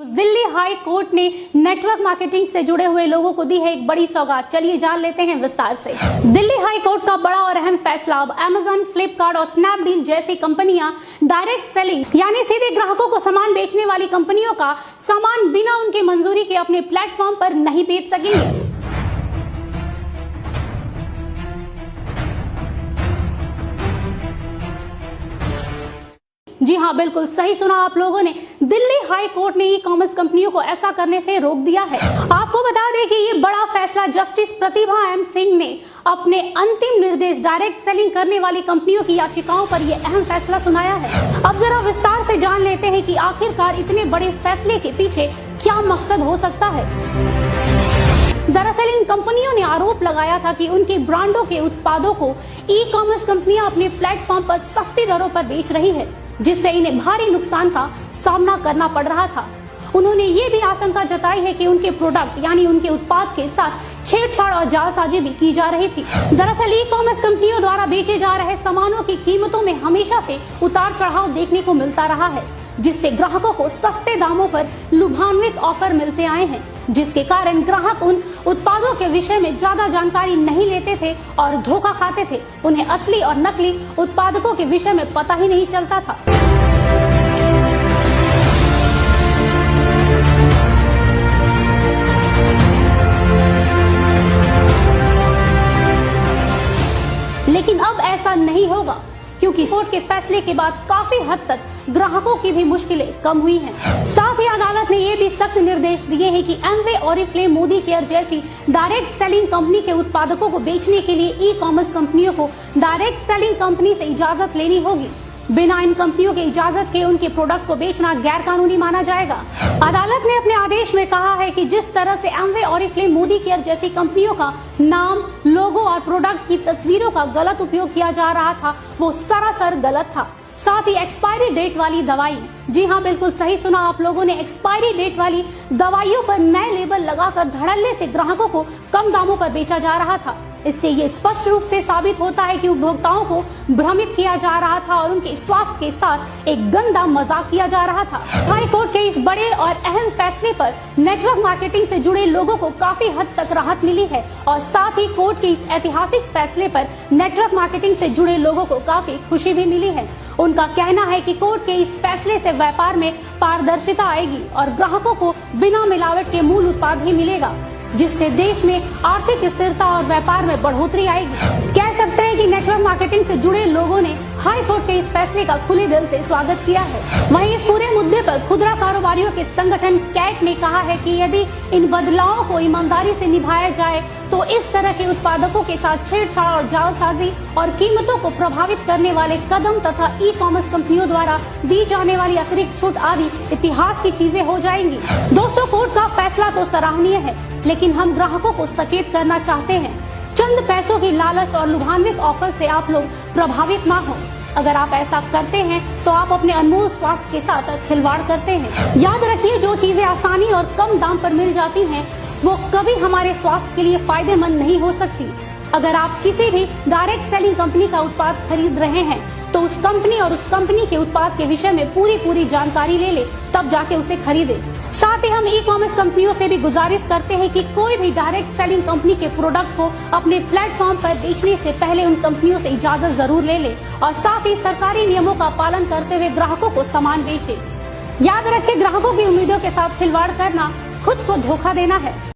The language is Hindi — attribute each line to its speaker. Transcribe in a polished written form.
Speaker 1: दिल्ली हाई कोर्ट ने नेटवर्क मार्केटिंग से जुड़े हुए लोगों को दी है एक बड़ी सौगात। चलिए जान लेते हैं विस्तार से। दिल्ली हाई कोर्ट का बड़ा और अहम फैसला। अब अमेजन, फ्लिपकार्ट और स्नैपडील जैसी कंपनियां डायरेक्ट सेलिंग यानी सीधे ग्राहकों को सामान बेचने वाली कंपनियों का सामान बिना उनकी मंजूरी के अपने प्लेटफॉर्म पर नहीं बेच सकेंगे। जी हाँ, बिल्कुल सही सुना आप लोगों ने। दिल्ली हाई कोर्ट ने ई कॉमर्स कंपनियों को ऐसा करने से रोक दिया है। आपको बता दें कि ये बड़ा फैसला जस्टिस प्रतिभा एम सिंह ने अपने अंतिम निर्देश डायरेक्ट सेलिंग करने वाली कंपनियों की याचिकाओं पर यह अहम फैसला सुनाया है। अब जरा विस्तार से जान लेते हैं कि आखिरकार इतने बड़े फैसले के पीछे क्या मकसद हो सकता है। दरअसल इन कंपनियों ने आरोप लगाया था कि उनकी ब्रांडों के उत्पादों को ई कॉमर्स कंपनियां अपने प्लेटफॉर्म पर सस्ती दरों पर बेच रही है, जिससे इन्हें भारी नुकसान का सामना करना पड़ रहा था। उन्होंने ये भी आशंका जताई है कि उनके प्रोडक्ट यानी उनके उत्पाद के साथ छेड़छाड़ और जालसाजी भी की जा रही थी। दरअसल ई कॉमर्स कंपनियों द्वारा बेचे जा रहे सामानों की कीमतों में हमेशा से उतार चढ़ाव देखने को मिलता रहा है, जिससे ग्राहकों को सस्ते दामों पर लुभान्वित ऑफर मिलते आए हैं, जिसके कारण ग्राहक उन उत्पादों के विषय में ज्यादा जानकारी नहीं लेते थे और धोखा खाते थे। उन्हें असली और नकली उत्पादकों के विषय में पता ही नहीं चलता था। लेकिन अब ऐसा नहीं होगा, क्योंकि कोर्ट के फैसले के बाद काफी हद तक ग्राहकों की भी मुश्किलें कम हुई हैं। साथ ही अदालत ने ये भी सख्त निर्देश दिए हैं कि एमवे, ओरिफ्लेम, मोदी केयर जैसी डायरेक्ट सेलिंग कंपनी के उत्पादकों को बेचने के लिए ई कॉमर्स कंपनियों को डायरेक्ट सेलिंग कंपनी से इजाजत लेनी होगी। बिना इन कंपनियों की इजाजत के उनके प्रोडक्ट को बेचना गैर कानूनी माना जाएगा। अदालत ने अपने आदेश में कहा है कि जिस तरह से एमवे, ओरिफ्लेम, मोदी केयर जैसी कंपनियों का नाम, लोगो और प्रोडक्ट की तस्वीरों का गलत उपयोग किया जा रहा था, वो सरासर गलत था। साथ ही एक्सपायरी डेट वाली दवाई, जी हाँ बिल्कुल सही सुना आप लोगों ने, एक्सपायरी डेट वाली दवाइयों पर नए लेबल लगाकर धड़ल्ले से ग्राहकों को कम दामों पर बेचा जा रहा था। इससे ये स्पष्ट रूप से साबित होता है कि उपभोक्ताओं को भ्रमित किया जा रहा था और उनके स्वास्थ्य के साथ एक गंदा मजाक किया जा रहा था। हाई कोर्ट के इस बड़े और अहम फैसले पर नेटवर्क मार्केटिंग से जुड़े लोगों को काफी हद तक राहत मिली है और साथ ही कोर्ट के इस ऐतिहासिक फैसले पर नेटवर्क मार्केटिंग से जुड़े लोगों को काफी खुशी भी मिली है। उनका कहना है कि कोर्ट के इस फैसले से व्यापार में पारदर्शिता आएगी और ग्राहकों को बिना मिलावट के मूल उत्पाद ही मिलेगा, जिससे देश में आर्थिक स्थिरता और व्यापार में बढ़ोतरी आएगी। कह सकते हैं कि नेटवर्क मार्केटिंग से जुड़े लोगों ने हाई कोर्ट के इस फैसले का खुले दिल से स्वागत किया है। वहीं इस पूरे मुद्दे पर खुदरा कारोबारियों के संगठन कैट ने कहा है कि यदि इन बदलावों को ईमानदारी से निभाया जाए तो इस तरह के उत्पादकों के साथ छेड़छाड़ और जालसाजी और कीमतों को प्रभावित करने वाले कदम तथा ई कॉमर्स कंपनियों द्वारा दी जाने वाली अतिरिक्त छूट आदि इतिहास की चीजें हो जाएंगी। दोस्तों, कोर्ट का फैसला तो सराहनीय है, लेकिन हम ग्राहकों को सचेत करना चाहते हैं। चंद पैसों की लालच और लुभान्वित ऑफर से आप लोग प्रभावित ना हो। अगर आप ऐसा करते हैं तो आप अपने अनमोल स्वास्थ्य के साथ खिलवाड़ करते हैं। याद रखिए, जो चीजें आसानी और कम दाम पर मिल जाती हैं, वो कभी हमारे स्वास्थ्य के लिए फायदेमंद नहीं हो सकती। अगर आप किसी भी डायरेक्ट सेलिंग कंपनी का उत्पाद खरीद रहे हैं तो उस कंपनी और उस कंपनी के उत्पाद के विषय में पूरी जानकारी ले ले, तब जाके उसे खरीदे। साथ ही हम ई कॉमर्स कंपनियों से भी गुजारिश करते हैं कि कोई भी डायरेक्ट सेलिंग कंपनी के प्रोडक्ट को अपने प्लेटफॉर्म पर बेचने से पहले उन कंपनियों से इजाजत जरूर ले ले और साथ ही सरकारी नियमों का पालन करते हुए ग्राहकों को सामान बेचे। याद रखें, ग्राहकों की उम्मीदों के साथ खिलवाड़ करना खुद को धोखा देना है।